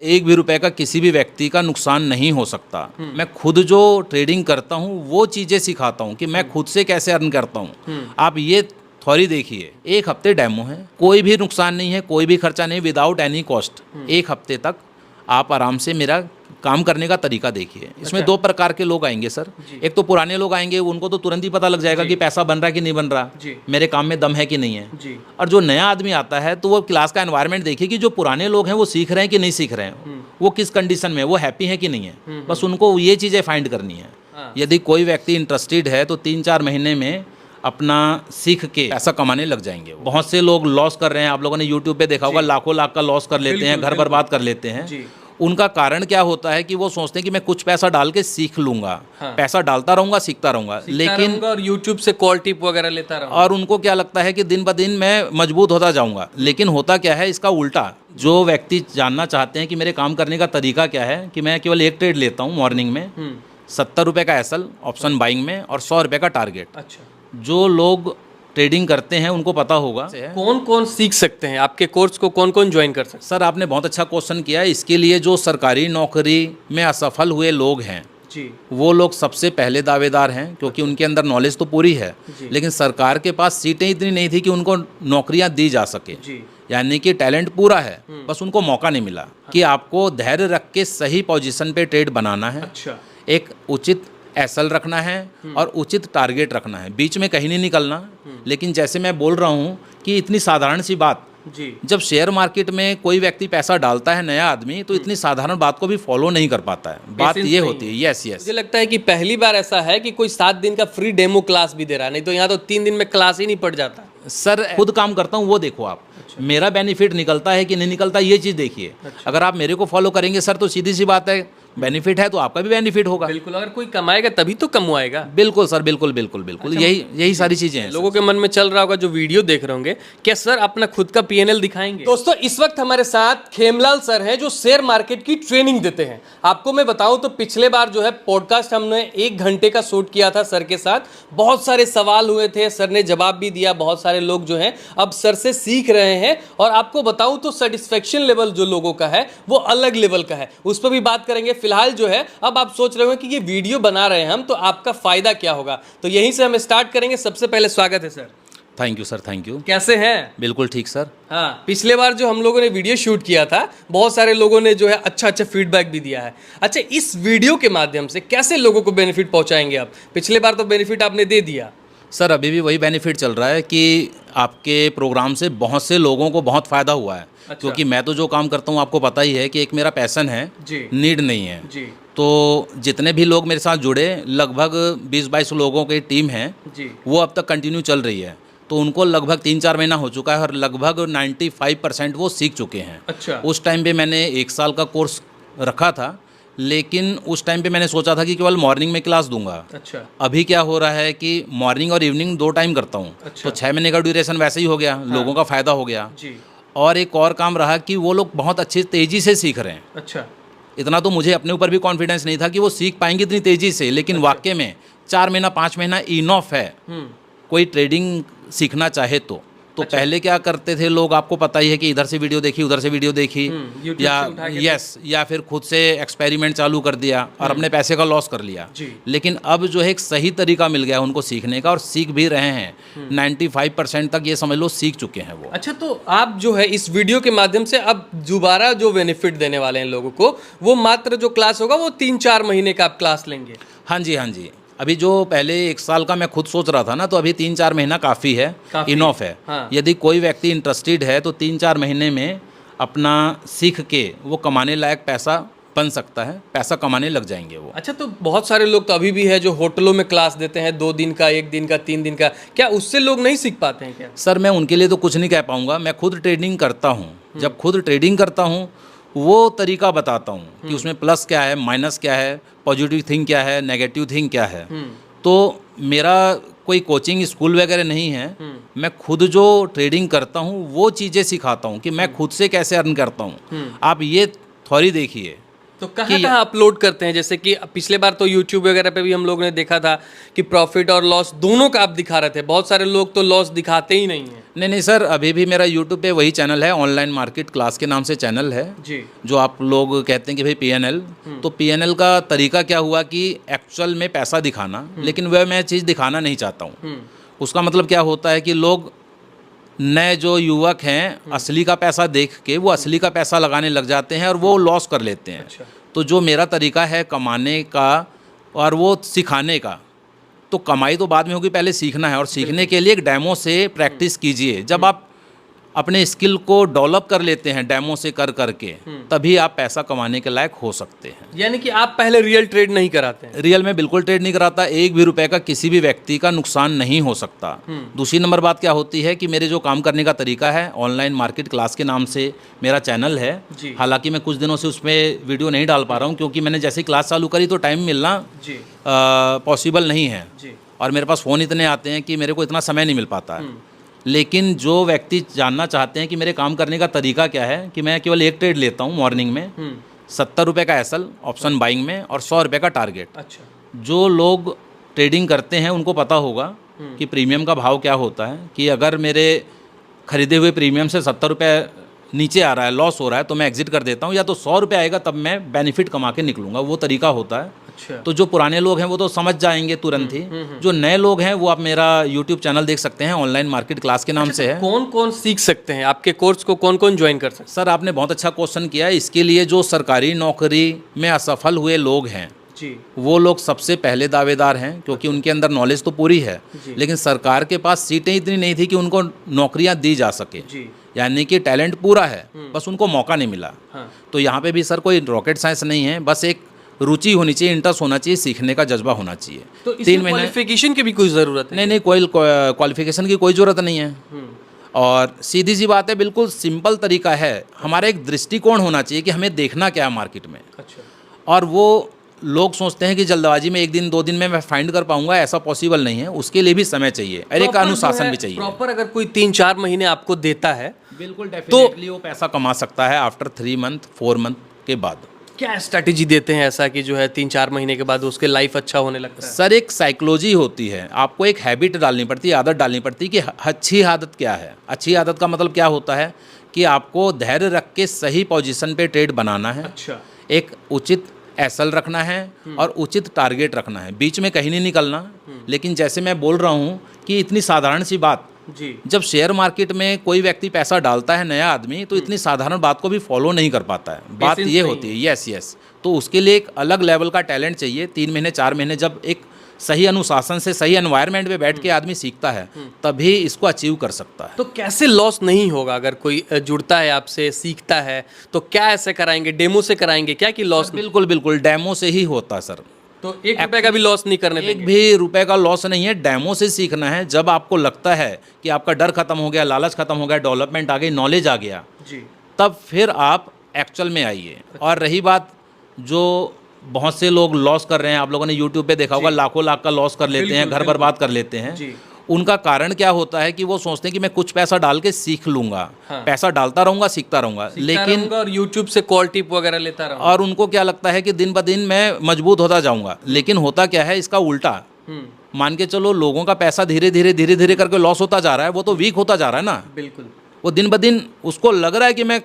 एक भी रुपए का किसी भी व्यक्ति का नुकसान नहीं हो सकता। मैं खुद जो ट्रेडिंग करता हूँ वो चीज़ें सिखाता हूँ कि मैं खुद से कैसे अर्न करता हूँ। आप ये थ्योरी देखिए, एक हफ्ते डेमो है, कोई भी नुकसान नहीं है, कोई भी खर्चा नहीं, विदाउट एनी कॉस्ट। एक हफ्ते तक आप आराम से मेरा काम करने का तरीका देखिए। इसमें दो प्रकार के लोग आएंगे सर। एक तो पुराने लोग आएंगे, उनको तो तुरंत ही पता लग जाएगा कि पैसा बन रहा है कि नहीं बन रहा, मेरे काम में दम है कि नहीं है। और जो नया आदमी आता है तो वो क्लास का एनवायरनमेंट देखिए कि जो पुराने लोग हैं वो सीख रहे हैं कि नहीं सीख रहे हैं, वो किस कंडीशन में, वो हैप्पी है कि नहीं है। बस उनको ये चीज़ें फाइंड करनी है। यदि कोई व्यक्ति इंटरेस्टेड है तो 3-4 महीने में अपना सीख के पैसा कमाने लग जाएंगे। बहुत से लोग लॉस कर रहे हैं, आप लोगों ने यूट्यूब पे देखा होगा, लाखों लाख का लॉस कर लेते हैं, घर बर्बाद कर लेते हैं। उनका कारण क्या होता है कि वो सोचते हैं कि मैं कुछ पैसा डाल के सीख लूंगा, पैसा डालता रहूंगा, सीखता रहूंगा, लेकिन और यूट्यूब से कॉल टिप वगैरह लेता रहूंगा, और उनको क्या लगता है कि दिन ब दिन मैं मजबूत होता जाऊंगा। लेकिन होता क्या है इसका उल्टा। जो व्यक्ति जानना चाहते हैं कि मेरे काम करने का तरीका क्या है, कि मैं केवल एक ट्रेड लेता हूँ मॉर्निंग में, 70 रुपये का एसएल ऑप्शन बाइंग में और 100 रुपये का टारगेट। अच्छा, जो लोग ट्रेडिंग करते हैं उनको पता होगा। कौन कौन सीख सकते हैं आपके कोर्स को, कौन कौन ज्वाइन कर सकते हैं? सर आपने बहुत अच्छा क्वेश्चन किया है। इसके लिए जो सरकारी नौकरी में असफल हुए लोग हैं जी, वो लोग सबसे पहले दावेदार हैं, क्योंकि उनके अंदर नॉलेज तो पूरी है, लेकिन सरकार के पास सीटें इतनी नहीं थी कि उनको नौकरियां दी जा सके। यानी कि टैलेंट पूरा है, बस उनको मौका नहीं मिला। कि आपको धैर्य रख के सही पोजीशन पे ट्रेड बनाना है। अच्छा, एक उचित एसएल रखना है और उचित टारगेट रखना है, बीच में कहीं नहीं निकलना। लेकिन जैसे मैं बोल रहा हूँ कि इतनी साधारण सी बात, जी, जब शेयर मार्केट में कोई व्यक्ति पैसा डालता है, नया आदमी, तो इतनी साधारण बात को भी फॉलो नहीं कर पाता है। बात ये होती है। यस यस, मुझे लगता है कि पहली बार ऐसा है कि कोई 7 दिन का फ्री डेमो क्लास भी दे रहा है, नहीं तो यहाँ तो 3 दिन में क्लास ही नहीं पड़ जाता। सर खुद काम करता हूँ वो देखो आप। अच्छा। मेरा बेनिफिट निकलता है कि नहीं निकलता ये चीज़ देखिए। अच्छा। अगर आप मेरे को फॉलो करेंगे सर तो सीधी सी बात है, बेनिफिट है तो आपका भी बेनिफिट होगा। बिल्कुल, अगर कोई कमाएगा तभी तो कमवाएगा। बिल्कुल सर, बिल्कुल बिल्कुल बिल्कुल। अच्छा, यही सारी चीजें हैं। लोगों के मन में चल रहा होगा जो वीडियो देख रहे होंगे, क्या सर अपना खुद का पीएनएल दिखाएंगे? दोस्तों इस वक्त हमारे साथ खेमलाल सर हैं जो शेयर मार्केट की ट्रेनिंग देते हैं। आपको मैं बताऊं तो पिछले बार जो है पॉडकास्ट हमने 1 घंटे का शूट किया था सर के साथ। बहुत सारे सवाल हुए थे, सर ने जवाब भी दिया। बहुत सारे लोग जो हैं अब सर से सीख रहे हैं, और आपको बताऊं तो सेटिस्फेक्शन लेवल जो लोगों का है वो अलग लेवल का है, उस पर भी बात करेंगे। फिलहाल जो है अब आप सोच रहे हो कि ये वीडियो बना रहे हैं हम, तो आपका फायदा क्या होगा, तो यहीं से हम स्टार्ट करेंगे। सबसे पहले स्वागत है sir. Thank you sir, thank you. कैसे हैं? बिल्कुल ठीक सर। हाँ, पिछले बार जो हम लोगों ने वीडियो शूट किया था, बहुत सारे लोगों ने जो है अच्छा फीडबैक भी दिया है। अच्छा, इस वीडियो के माध्यम से कैसे लोगों को बेनिफिट पहुंचाएंगे आप? पिछले बार तो बेनिफिट आपने दे दिया। सर अभी भी वही बेनिफिट चल रहा है कि आपके प्रोग्राम से बहुत से लोगों को बहुत फ़ायदा हुआ है। अच्छा। क्योंकि मैं तो जो काम करता हूँ आपको पता ही है कि एक मेरा पैशन है, नीड नहीं है जी। तो जितने भी लोग मेरे साथ जुड़े, लगभग 20-22 लोगों की टीम है जी, वो अब तक कंटिन्यू चल रही है। तो उनको लगभग 3-4 महीना हो चुका है और लगभग 95% वो सीख चुके हैं। अच्छा। उस टाइम पे मैंने 1 साल का कोर्स रखा था, लेकिन उस टाइम पे मैंने सोचा था कि केवल मॉर्निंग में क्लास दूंगा। अच्छा। अभी क्या हो रहा है कि मॉर्निंग और इवनिंग 2 टाइम करता हूँ। अच्छा। तो 6 महीने का ड्यूरेशन वैसे ही हो गया। हाँ। लोगों का फ़ायदा हो गया जी। और एक और काम रहा कि वो लोग बहुत अच्छी तेज़ी से सीख रहे हैं। अच्छा। इतना तो मुझे अपने ऊपर भी कॉन्फिडेंस नहीं था कि वो सीख पाएंगे इतनी तेज़ी से, लेकिन अच्छा, वाकई में 4 महीना 5 महीना इनफ है कोई ट्रेडिंग सीखना चाहे तो। अच्छा। पहले क्या करते थे लोग, आपको पता ही है कि इधर से वीडियो देखी, उधर से वीडियो देखी, या फिर खुद से एक्सपेरिमेंट चालू कर दिया और अपने पैसे का लॉस कर लिया। लेकिन अब जो है एक सही तरीका मिल गया उनको सीखने का, और सीख भी रहे हैं। 95% तक ये समझ लो सीख चुके हैं वो। अच्छा, तो आप जो है इस वीडियो के माध्यम से अब दोबारा जो बेनिफिट देने वाले हैं लोगों को, वो मात्र जो क्लास होगा वो 3-4 महीने का आप क्लास लेंगे? हाँ जी, हाँ जी। अभी जो पहले 1 साल का मैं खुद सोच रहा था ना, तो अभी 3-4 महीना काफ़ी है, इनफ है। हाँ। यदि कोई व्यक्ति इंटरेस्टेड है तो 3-4 महीने में अपना सीख के वो कमाने लायक पैसा बन सकता है, पैसा कमाने लग जाएंगे वो। अच्छा, तो बहुत सारे लोग तो अभी भी है जो होटलों में क्लास देते हैं, 2 दिन का, 1 दिन का, 3 दिन का, क्या उससे लोग नहीं सीख पाते हैं क्या? सर मैं उनके लिए तो कुछ नहीं कह पाऊँगा। मैं खुद ट्रेडिंग करता हूँ, जब खुद ट्रेडिंग करता हूँ वो तरीका बताता हूँ कि उसमें प्लस क्या है, माइनस क्या है, पॉजिटिव थिंग क्या है, नेगेटिव थिंग क्या है। तो मेरा कोई कोचिंग स्कूल वगैरह नहीं है। मैं खुद जो ट्रेडिंग करता हूँ वो चीज़ें सिखाता हूँ कि मैं खुद से कैसे अर्न करता हूँ। आप ये थ्योरी देखिए तो कहाँ अपलोड करते हैं? जैसे कि पिछले बार तो यूट्यूब वगैरह पे भी हम लोग ने देखा था कि प्रॉफिट और लॉस दोनों का आप दिखा रहे थे, बहुत सारे लोग तो लॉस दिखाते ही नहीं हैं। नहीं सर, अभी भी मेरा यूट्यूब पे वही चैनल है, ऑनलाइन मार्केट क्लास के नाम से चैनल है जी, जो आप लोग कहते हैं कि भाई PNL। तो PNL का तरीका क्या हुआ कि एक्चुअल में पैसा दिखाना, लेकिन वह मैं चीज़ दिखाना नहीं चाहता हूँ। उसका मतलब क्या होता है कि लोग नए जो युवक हैं असली का पैसा देख के वो असली का पैसा लगाने लग जाते हैं और वो लॉस कर लेते हैं। अच्छा। तो जो मेरा तरीका है कमाने का और वो सिखाने का, तो कमाई तो बाद में होगी, पहले सीखना है और सीखने के लिए एक डेमो से प्रैक्टिस कीजिए। जब आप अपने स्किल को डेवलप कर लेते हैं डेमो से कर करके, तभी आप पैसा कमाने के लायक हो सकते हैं। यानी कि आप पहले रियल ट्रेड नहीं कराते हैं? रियल में बिल्कुल ट्रेड नहीं कराता, एक भी रुपए का किसी भी व्यक्ति का नुकसान नहीं हो सकता। दूसरी नंबर बात क्या होती है कि मेरे जो काम करने का तरीका है, ऑनलाइन मार्केट क्लास के नाम से मेरा चैनल है। हालांकि मैं कुछ दिनों से उसमें वीडियो नहीं डाल पा रहा हूँ, क्योंकि मैंने जैसे क्लास चालू करी तो टाइम मिलना पॉसिबल नहीं है और मेरे पास फ़ोन इतने आते हैं कि मेरे को इतना समय नहीं मिल पाता है। लेकिन जो व्यक्ति जानना चाहते हैं कि मेरे काम करने का तरीका क्या है, कि मैं केवल एक ट्रेड लेता हूँ मॉर्निंग में, 70 रुपये का SL ऑप्शन बाइंग में और 100 रुपये का टारगेट। अच्छा। जो लोग ट्रेडिंग करते हैं उनको पता होगा कि प्रीमियम का भाव क्या होता है, कि अगर मेरे खरीदे हुए प्रीमियम से 70 रुपये नीचे आ रहा है, लॉस हो रहा है, तो मैं एग्जिट कर देता हूँ, या तो 100 रुपये आएगा तब मैं बेनिफिट कमा के निकलूँगा। वो तरीका होता है। अच्छा। तो जो पुराने लोग हैं वो तो समझ जाएंगे तुरंत ही। जो नए लोग हैं वो आप मेरा यूट्यूब चैनल देख सकते हैं, ऑनलाइन मार्केट क्लास के नाम से है। कौन कौन सीख सकते हैं आपके कोर्स को? कौन कौन ज्वाइन कर सकते हैं? सर, आपने बहुत अच्छा क्वेश्चन किया है। इसके लिए जो सरकारी नौकरी में असफल हुए लोग हैं जी, वो लोग सबसे पहले दावेदार हैं, क्योंकि उनके अंदर नॉलेज तो पूरी है, लेकिन सरकार के पास सीटें इतनी नहीं थी कि उनको नौकरियां दी जा सके। यानी कि टैलेंट पूरा है, बस उनको मौका नहीं मिला। हाँ। तो यहाँ पे भी सर कोई रॉकेट साइंस नहीं है, बस एक रुचि होनी चाहिए, इंटरेस्ट होना चाहिए, सीखने का जज्बा होना चाहिए। तो 3 महीने क्वालिफिकेशन की भी कोई ज़रूरत नहीं? कोई क्वालिफिकेशन की कोई ज़रूरत नहीं है। और सीधी सी बात है, बिल्कुल सिंपल तरीका है। हमारा एक दृष्टिकोण होना चाहिए कि हमें देखना क्या है मार्केट में। अच्छा। और वो लोग सोचते हैं कि जल्दबाजी में 1 दिन 2 दिन में मैं फाइंड कर पाऊंगा, ऐसा पॉसिबल नहीं है। उसके लिए भी समय चाहिए और एक अनुशासन भी चाहिए। प्रॉपर अगर कोई 3-4 महीने आपको देता है, बिल्कुल डेफिनेटली वो पैसा कमा सकता है आफ्टर 3 मंथ 4 मंथ के बाद। क्या स्ट्रैटेजी देते हैं ऐसा कि जो है 3-4 महीने के बाद उसके लाइफ अच्छा होने लगता है? सर, एक साइकोलॉजी होती है, आपको एक हैबिट डालनी पड़ती है, आदत डालनी पड़ती है कि अच्छी आदत क्या है। अच्छी आदत का मतलब क्या होता है कि आपको धैर्य रख के सही पोजीशन पे ट्रेड बनाना है। अच्छा। एक उचित SL रखना है और उचित टारगेट रखना है, बीच में कहीं नहीं निकलना। लेकिन जैसे मैं बोल रहा हूँ कि इतनी साधारण सी बात जी, जब शेयर मार्केट में कोई व्यक्ति पैसा डालता है, नया आदमी, तो इतनी साधारण बात को भी फॉलो नहीं कर पाता है। बात ये होती है, यस। तो उसके लिए एक अलग लेवल का टैलेंट चाहिए। 3 महीने 4 महीने जब एक सही अनुशासन से सही एनवायरनमेंट में बैठ के आदमी सीखता है, तभी इसको अचीव कर सकता है। तो कैसे लॉस नहीं होगा? अगर कोई जुड़ता है आपसे, सीखता है, तो क्या ऐसे कराएंगे? डेमो से कराएंगे क्या कि लॉस? बिल्कुल डेमो से ही होता है सर। तो 1 रुपए का भी लॉस नहीं करने देंगे? 1 भी रुपए का लॉस नहीं है, डेमो से सीखना है। जब आपको लगता है कि आपका डर खत्म हो गया, लालच खत्म हो गया, डेवलपमेंट आ गई, नॉलेज आ गया जी, तब फिर आप एक्चुअल में आइए। और रही बात, जो बहुत से लोग लॉस कर रहे हैं, आप लोगों ने यूट्यूब पे देखा होगा, लाखों लाख का लॉस कर लेते हैं, घर बर्बाद कर लेते हैं। उनका कारण क्या होता है कि वो सोचते हैं कि मैं कुछ पैसा डाल के सीख लूंगा। हाँ। पैसा डालता रहूंगा, सीखता रहूंगा, लेकिन और यूट्यूब से कॉल टिप वगैरह लेता रहूंगा, और उनको क्या लगता है कि दिन ब दिन मैं मजबूत होता जाऊंगा। लेकिन होता क्या है, इसका उल्टा। मान के चलो, लोगों का पैसा धीरे धीरे करके लॉस होता जा रहा है, वो तो वीक होता जा रहा है ना। बिल्कुल। वो दिन ब दिन उसको लग रहा है कि मैं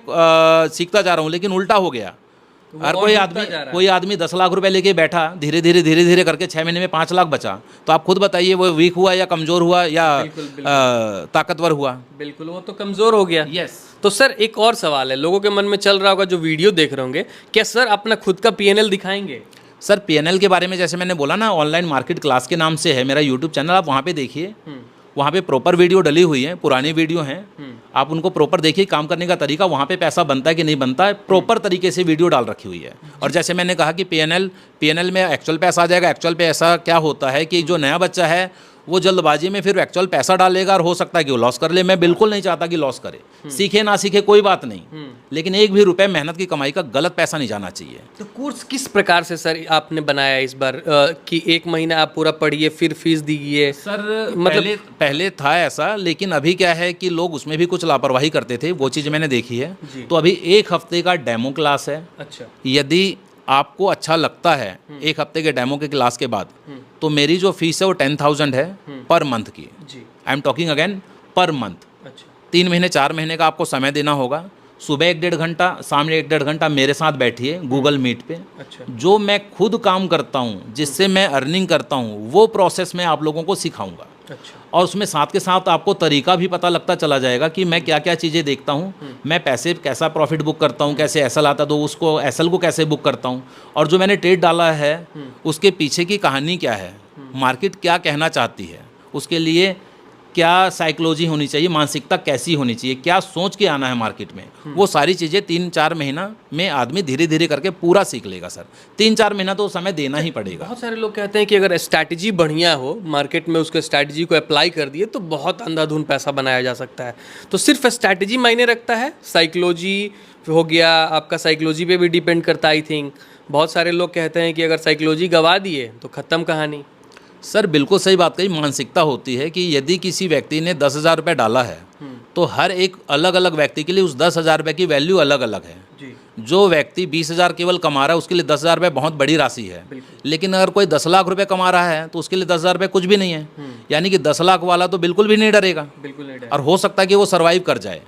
सीखता जा रहा हूँ, लेकिन उल्टा हो गया। और कोई आदमी 10 लाख रुपए लेके बैठा, धीरे धीरे करके 6 महीने में 5 लाख बचा। तो आप खुद बताइए, वो वीक हुआ या कमजोर हुआ या ताकतवर हुआ? बिल्कुल, वो तो कमजोर हो गया। यस। तो सर, एक और सवाल है, लोगों के मन में चल रहा होगा जो वीडियो देख रहे होंगे, क्या सर अपना खुद का PNL दिखाएंगे? सर, PNL के बारे में जैसे मैंने बोला ना, ऑनलाइन मार्केट क्लास के नाम से है मेरा यूट्यूब चैनल, आप वहाँ पे देखिए। वहाँ पे प्रॉपर वीडियो डली हुई है, पुरानी वीडियो हैं, आप उनको प्रॉपर देखिए। काम करने का तरीका, वहाँ पे पैसा बनता है कि नहीं बनता है, प्रॉपर तरीके से वीडियो डाल रखी हुई है। और जैसे मैंने कहा कि PNL में एक्चुअल पैसा आ जाएगा। एक्चुअल पैसा क्या होता है कि जो नया बच्चा है वो जल्दबाजी में फिर एक्चुअल पैसा डालेगा और हो सकता है कि वो लॉस कर ले। मैं बिल्कुल नहीं चाहता कि लॉस करे, सीखे ना सीखे कोई बात नहीं, लेकिन 1 भी रुपए मेहनत की कमाई का गलत पैसा नहीं जाना चाहिए। तो कोर्स किस प्रकार से सर आपने बनाया इस बार, कि 1 महीना आप पूरा पढ़िए फिर फीस दीजिए? सर, मतलब पहले था ऐसा, लेकिन अभी क्या है कि लोग उसमें भी कुछ लापरवाही करते थे, वो चीज़ मैंने देखी है। तो अभी 1 हफ्ते का डेमो क्लास है। अच्छा। यदि आपको अच्छा लगता है एक हफ्ते के डेमो के क्लास के बाद, तो मेरी जो फीस है वो 10,000 है पर मंथ की। I am talking again per month. 3 महीने 4 महीने का आपको समय देना होगा। सुबह 1-1.5 घंटा, शाम में 1-1.5 घंटा मेरे साथ बैठिए गूगल मीट पे। जो मैं खुद काम करता हूँ, जिससे मैं अर्निंग करता हूँ, वो प्रोसेस मैं आप लोगों को सिखाऊंगा। और उसमें साथ के साथ आपको तरीका भी पता लगता चला जाएगा कि मैं क्या क्या चीज़ें देखता हूँ, मैं पैसे कैसा प्रॉफिट बुक करता हूँ, कैसे एसएल आता तो उसको एसएल को कैसे बुक करता हूँ, और जो मैंने ट्रेड डाला है उसके पीछे की कहानी क्या है, मार्केट क्या कहना चाहती है, उसके लिए क्या साइकोलॉजी होनी चाहिए, मानसिकता कैसी होनी चाहिए, क्या सोच के आना है मार्केट में, वो सारी चीज़ें 3-4 महीना में आदमी धीरे धीरे करके पूरा सीख लेगा सर। 3-4 महीना तो समय देना ही पड़ेगा। बहुत सारे लोग कहते हैं कि अगर स्ट्रैटेजी बढ़िया हो, मार्केट में उसके स्ट्रैटेजी को अप्लाई कर दिए तो बहुत अंधाधुन पैसा बनाया जा सकता है। तो सिर्फ स्ट्रैटेजी मायने रखता है, साइकोलॉजी हो गया, आपका साइकोलॉजी पे भी डिपेंड करता है आई थिंक। बहुत सारे लोग कहते हैं कि अगर साइकोलॉजी गवा दिए तो ख़त्म कहानी। सर बिल्कुल सही बात कही। मानसिकता होती है कि यदि किसी व्यक्ति ने 10,000 रुपये डाला है तो हर एक अलग अलग व्यक्ति के लिए उस 10,000 रुपये की वैल्यू अलग अलग है। जो व्यक्ति 20,000 केवल कमा रहा है उसके लिए 10,000 रुपये बहुत बड़ी राशि है, लेकिन अगर कोई 10 लाख रुपये कमा रहा है तो उसके लिए 10,000 रुपये कुछ भी नहीं है। यानी कि 10 लाख वाला तो बिल्कुल भी नहीं डरेगा, और हो सकता है कि वो सर्वाइव कर जाए।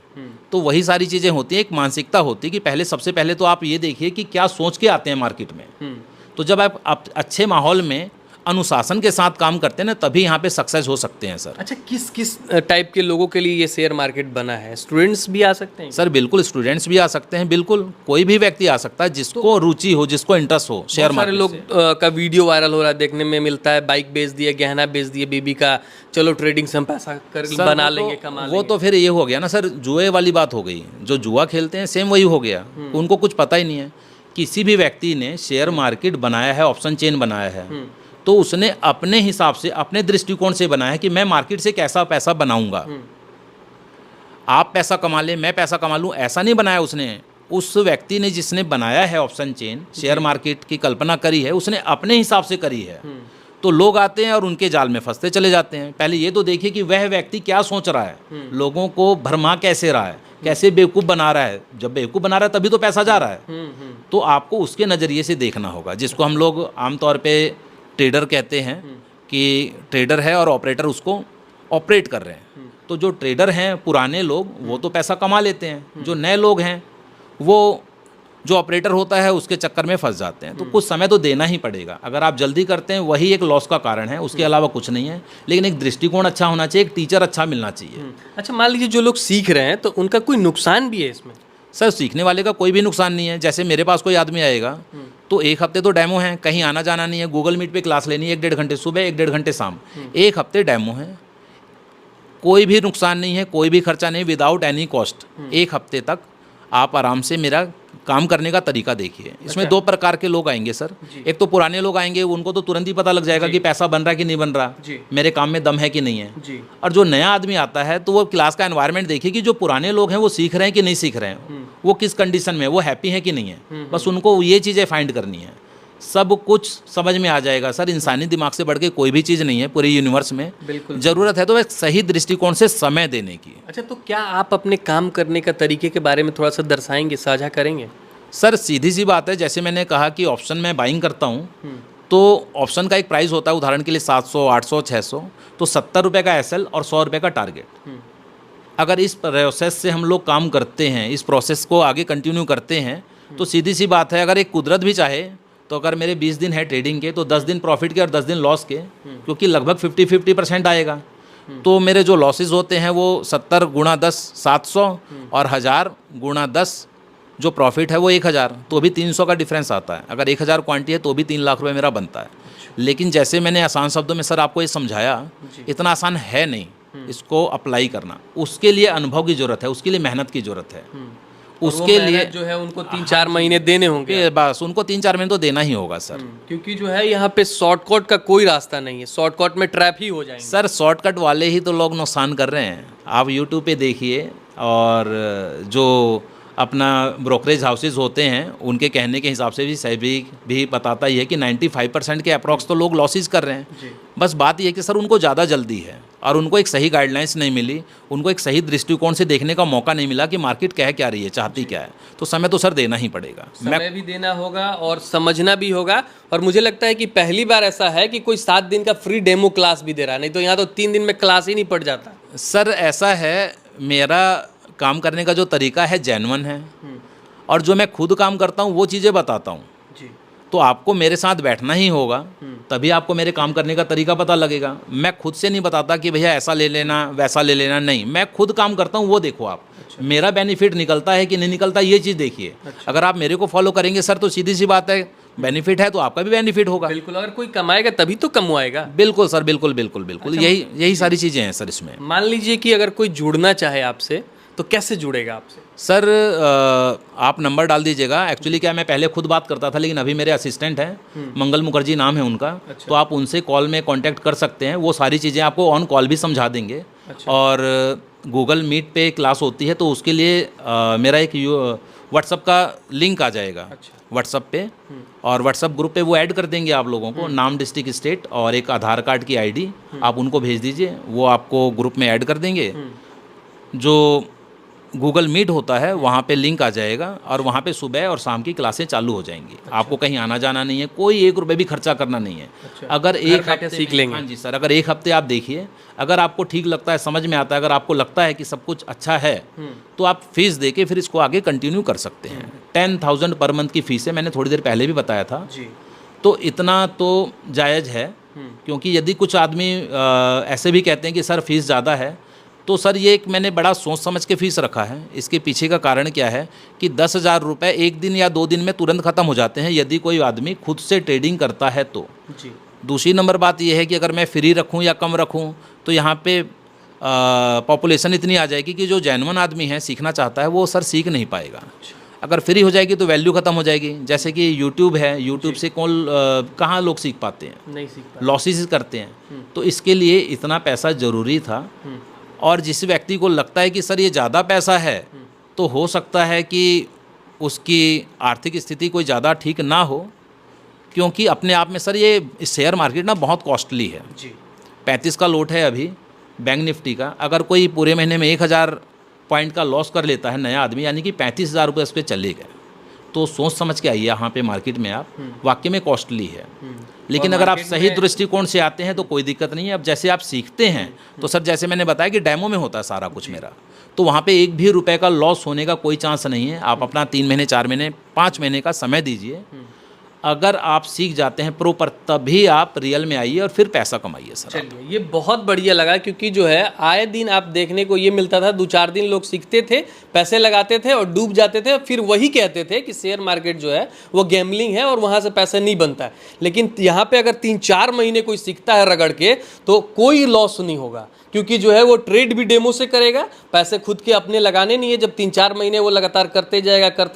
तो वही सारी चीज़ें होती हैं, एक मानसिकता होती है कि पहले सबसे पहले तो आप ये देखिए कि क्या सोच के आते हैं मार्केट में। तो जब आप अच्छे माहौल में अनुशासन के साथ काम करते हैं ना, तभी यहाँ पे सक्सेस हो सकते हैं सर। अच्छा, किस किस टाइप के लोगों के लिए ये शेयर मार्केट बना है? स्टूडेंट्स भी आ सकते हैं? सर बिल्कुल, स्टूडेंट्स भी आ सकते हैं, बिल्कुल कोई भी व्यक्ति आ सकता है जिसको रुचि हो, जिसको इंटरेस्ट हो शेयर मार्केट। सारे लोग का वीडियो वायरल हो रहा है, देखने में मिलता है, बाइक बेच दिए, गहना बेच दिए बीबी का, चलो ट्रेडिंग से हम पैसा बना लेंगे, कमा लेंगे। वो तो फिर ये हो गया ना सर, जुए वाली बात हो गई। जो जुआ खेलते हैं सेम वही हो गया, उनको कुछ पता ही नहीं है। किसी भी व्यक्ति ने शेयर मार्केट बनाया है, ऑप्शन चेन बनाया है, तो उसने अपने हिसाब से, अपने दृष्टिकोण से बनाया है कि मैं मार्केट से कैसा पैसा बनाऊंगा। आप पैसा कमा लें, मैं पैसा कमा लूं, ऐसा नहीं बनाया उसने। उस व्यक्ति ने जिसने बनाया है ऑप्शन चेन, शेयर मार्केट की कल्पना करी है, उसने अपने हिसाब से करी है। तो लोग आते हैं और उनके जाल में फंसते चले जाते हैं। पहले ये तो देखिए कि वह व्यक्ति क्या सोच रहा है, लोगों को भरमा कैसे रहा है, कैसे बेवकूफ़ बना रहा है। जब बेवकूफ़ बना रहा है तभी तो पैसा जा रहा है। तो आपको उसके नज़रिए से देखना होगा, जिसको हम लोग आमतौर पर ट्रेडर कहते हैं कि ट्रेडर है और ऑपरेटर उसको ऑपरेट कर रहे हैं। तो जो ट्रेडर हैं पुराने लोग, वो तो पैसा कमा लेते हैं। जो नए लोग हैं वो जो ऑपरेटर होता है उसके चक्कर में फंस जाते हैं। तो कुछ समय तो देना ही पड़ेगा। अगर आप जल्दी करते हैं वही एक लॉस का कारण है, उसके अलावा कुछ नहीं है। लेकिन एक दृष्टिकोण अच्छा होना चाहिए, एक टीचर अच्छा मिलना चाहिए। अच्छा, मान लीजिए जो लोग सीख रहे हैं तो उनका कोई नुकसान भी है इसमें? सर सीखने वाले का कोई भी नुकसान नहीं है। जैसे मेरे पास कोई आदमी आएगा तो 1 हफ्ते तो डेमो है, कहीं आना जाना नहीं है, गूगल मीट पे क्लास लेनी है 1-1.5 घंटे सुबह, 1-1.5 घंटे शाम, 1 हफ्ते डेमो है, कोई भी नुकसान नहीं है, कोई भी खर्चा नहीं, विदाउट एनी कॉस्ट। 1 हफ्ते तक आप आराम से मेरा काम करने का तरीका देखिए। इसमें 2 प्रकार के लोग आएंगे सर। एक तो पुराने लोग आएंगे, उनको तो तुरंत ही पता लग जाएगा कि पैसा बन रहा है कि नहीं बन रहा, मेरे काम में दम है कि नहीं है। और जो नया आदमी आता है तो वो क्लास का एनवायरनमेंट देखिए कि जो पुराने लोग हैं वो सीख रहे हैं कि नहीं सीख रहे हैं, वो किस कंडीशन में, वो हैप्पी है कि नहीं है। बस उनको ये चीज़ें फाइंड करनी है, सब कुछ समझ में आ जाएगा सर। इंसानी दिमाग से बढ़ के कोई भी चीज़ नहीं है पूरे यूनिवर्स में। बिल्कुल ज़रूरत है तो एक सही दृष्टिकोण से समय देने की। अच्छा, तो क्या आप अपने काम करने का तरीके के बारे में थोड़ा सा दर्शाएंगे, साझा करेंगे? सर सीधी सी बात है, जैसे मैंने कहा कि ऑप्शन में बाइंग करता हूँ तो ऑप्शन का एक प्राइस होता है, उदाहरण के लिए 700, 800, 600, तो 70 रुपये का एसएल और 100 रुपये का टारगेट। अगर इस प्रोसेस से हम लोग काम करते हैं, इस प्रोसेस को आगे कंटिन्यू करते हैं, तो सीधी सी बात है, अगर एक कुदरत भी चाहे तो अगर मेरे 20 दिन है ट्रेडिंग के तो 10 दिन प्रॉफिट के और 10 दिन लॉस के, क्योंकि लगभग 50-50% आएगा। तो मेरे जो लॉसेज होते हैं वो 70 गुणा 10 700 और 1000 गुणा 10 जो प्रॉफिट है वो 1000, तो भी 300 का डिफरेंस आता है। अगर 1000 क्वांटिटी है तो भी 3 लाख रुपए मेरा बनता है। लेकिन जैसे मैंने आसान शब्दों में सर आपको ये समझाया, इतना आसान है नहीं इसको अप्लाई करना। उसके लिए अनुभव की ज़रूरत है, उसके लिए मेहनत की ज़रूरत है। उसके लिए जो है उनको 3-4 महीने देने होंगे। बस उनको 3-4 महीने तो देना ही होगा सर। क्योंकि जो है यहाँ पे शॉर्टकट का कोई रास्ता नहीं है, शॉर्टकट में ट्रैप ही हो जाएंगे। सर शॉर्टकट वाले ही तो लोग नुकसान कर रहे हैं। आप यूट्यूब पे देखिए, और जो अपना ब्रोकरेज हाउसेज होते हैं उनके कहने के हिसाब से भी सेबी भी बताता ही है कि 95% के अप्रॉक्स तो लोग लॉसेस कर रहे हैं। बस बात ये है कि सर उनको ज़्यादा जल्दी है, और उनको एक सही गाइडलाइंस नहीं मिली, उनको एक सही दृष्टिकोण से देखने का मौका नहीं मिला कि मार्केट कह क्या रही है, चाहती क्या है, तो समय तो सर देना ही पड़ेगा। समय भी देना होगा और समझना भी होगा। और मुझे लगता है कि पहली बार ऐसा है कि कोई 7 दिन का फ्री डेमो क्लास भी दे रहा है, नहीं तो यहाँ तो 3 दिन में क्लास ही नहीं पड़ जाता। सर ऐसा है, मेरा काम करने का जो तरीका है जेन्युइन है, और जो मैं खुद काम करता हूँ वो चीज़ें बताता हूँ। तो आपको मेरे साथ बैठना ही होगा, तभी आपको मेरे काम करने का तरीका पता लगेगा। मैं खुद से नहीं बताता कि भैया ऐसा ले लेना वैसा ले लेना, नहीं, मैं खुद काम करता हूँ, वो देखो आप। अच्छा। मेरा बेनिफिट निकलता है कि नहीं निकलता, ये चीज़ देखिए। अच्छा। अगर आप मेरे को फॉलो करेंगे सर तो सीधी सी बात है, बेनिफिट है तो आपका भी बेनिफिट होगा। बिल्कुल, अगर कोई कमाएगा तभी तो कमवाएगा। बिल्कुल सर, बिल्कुल बिल्कुल बिल्कुल। अच्छा, यही सारी चीज़ें हैं सर इसमें। मान लीजिए कि अगर कोई जुड़ना चाहे आपसे तो कैसे जुड़ेगा आपसे? सर आप नंबर डाल दीजिएगा। एक्चुअली क्या, मैं पहले खुद बात करता था, लेकिन अभी मेरे असिस्टेंट हैं, मंगल मुखर्जी नाम है उनका। अच्छा। तो आप उनसे कॉल में कांटेक्ट कर सकते हैं, वो सारी चीज़ें आपको ऑन कॉल भी समझा देंगे। अच्छा। और गूगल मीट पे क्लास होती है, तो उसके लिए मेरा एक व्हाट्सअप का लिंक आ जाएगा। अच्छा। व्हाट्सअप पे, और व्हाट्सअप ग्रुप पे वो ऐड कर देंगे आप लोगों को, नाम, डिस्ट्रिक्ट, स्टेट और एक आधार कार्ड की ID आप उनको भेज दीजिए, वो आपको ग्रुप में ऐड कर देंगे। जो गूगल मीट होता है वहाँ पे लिंक आ जाएगा, और वहाँ पे सुबह और शाम की क्लासें चालू हो जाएंगी। अच्छा। आपको कहीं आना जाना नहीं है, कोई 1 रुपये भी खर्चा करना नहीं है। अच्छा। अगर एक हफ्ते सीख लेंगे। हाँ जी सर, अगर 1 हफ्ते आप देखिए, अगर आपको ठीक लगता है, समझ में आता है, अगर आपको लगता है कि सब कुछ अच्छा है, तो आप फीस दे के फिर इसको आगे कंटिन्यू कर सकते हैं। 10,000 पर मंथ की फीस है, मैंने थोड़ी देर पहले भी बताया था जी। तो इतना तो जायज़ है, क्योंकि यदि कुछ आदमी ऐसे भी कहते हैं कि सर फीस ज़्यादा है, तो सर ये एक मैंने बड़ा सोच समझ के फ़ीस रखा है। इसके पीछे का कारण क्या है कि 10,000 रुपये 1 दिन या 2 दिन में तुरंत ख़त्म हो जाते हैं, यदि कोई आदमी खुद से ट्रेडिंग करता है तो जी। दूसरी नंबर बात यह है कि अगर मैं फ्री रखूं या कम रखूं, तो यहाँ पे पॉपुलेशन इतनी आ जाएगी कि जो जेन्युइन आदमी है, सीखना चाहता है, वो सर सीख नहीं पाएगा। अच्छा। अगर फ्री हो जाएगी तो वैल्यू ख़त्म हो जाएगी। जैसे कि यूट्यूब है, यूट्यूब से कौन कहाँ लोग सीख पाते हैं, नहीं सीख पाते, लॉसेस करते हैं। तो इसके लिए इतना पैसा ज़रूरी था। और जिस व्यक्ति को लगता है कि सर ये ज़्यादा पैसा है, तो हो सकता है कि उसकी आर्थिक स्थिति कोई ज़्यादा ठीक ना हो, क्योंकि अपने आप में सर ये शेयर मार्केट ना बहुत कॉस्टली है जी। 35 का लोट है अभी बैंक निफ्टी का। अगर कोई पूरे महीने में 1,000 पॉइंट का लॉस कर लेता है नया आदमी, यानी कि 35,000 रुपये उस पर चले गए, तो सोच समझ के आइए यहाँ पे मार्केट में आप, वाकई में कॉस्टली है। लेकिन अगर आप सही दृष्टिकोण से आते हैं तो कोई दिक्कत नहीं है। अब जैसे आप सीखते हैं तो सर जैसे मैंने बताया कि डेमो में होता है सारा कुछ मेरा, तो वहाँ पे 1 भी रुपए का लॉस होने का कोई चांस नहीं है। आप अपना 3 महीने, 4 महीने, 5 महीने का समय दीजिए। अगर आप सीख जाते हैं प्रॉपर, तभी आप रियल में आइए और फिर पैसा कमाइए सर। चलिए, ये बहुत बढ़िया लगा, क्योंकि जो है आए दिन आप देखने को ये मिलता था, 2-4 दिन लोग सीखते थे, पैसे लगाते थे और डूब जाते थे, फिर वही कहते थे कि शेयर मार्केट जो है वो गैम्बलिंग है और वहाँ से पैसा नहीं बनता है। लेकिन यहाँ पे अगर 3-4 महीने कोई सीखता है रगड़ के, तो कोई लॉस नहीं होगा, क्योंकि जो है वो ट्रेड भी डेमो से करेगा, पैसे खुद के अपने लगाने नहीं है। जब 3-4 महीने वो लगातार करते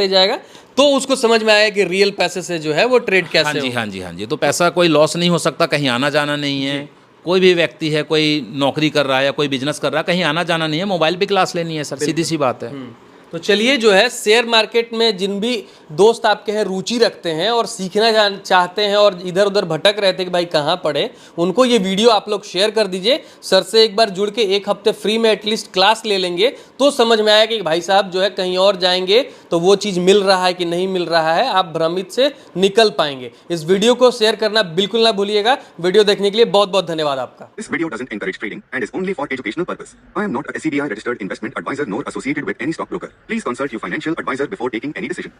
जाएगा तो उसको समझ में आया कि रियल पैसे से जो है वो ट्रेड कैसे हाँ जी। तो पैसा कोई लॉस नहीं हो सकता, कहीं आना जाना नहीं है। कोई भी व्यक्ति है, कोई नौकरी कर रहा है या कोई बिजनेस कर रहा है, कहीं आना जाना नहीं है, मोबाइल पे क्लास लेनी है सर, सीधी सी बात है। तो चलिए, जो है शेयर मार्केट में जिन भी दोस्त आपके हैं रुचि रखते हैं और सीखना चाहते हैं और इधर उधर भटक रहे थे कि भाई कहाँ पढ़े, उनको ये वीडियो आप लोग शेयर कर दीजिए। सर से एक बार जुड़ के 1 हफ्ते फ्री में एटलीस्ट क्लास ले लेंगे तो समझ में आया कि भाई साहब जो है कहीं और जाएंगे तो वो चीज़ मिल रहा है कि नहीं मिल रहा है, आप भ्रमित से निकल पाएंगे। इस वीडियो को शेयर करना बिल्कुल ना भूलिएगा। वीडियो देखने के लिए बहुत बहुत धन्यवाद आपका। This video doesn't encourage trading and is only for educational purpose. I am not a SCBI registered investment advisor nor associated with any stockbroker. Please consult your financial advisor before taking any decision.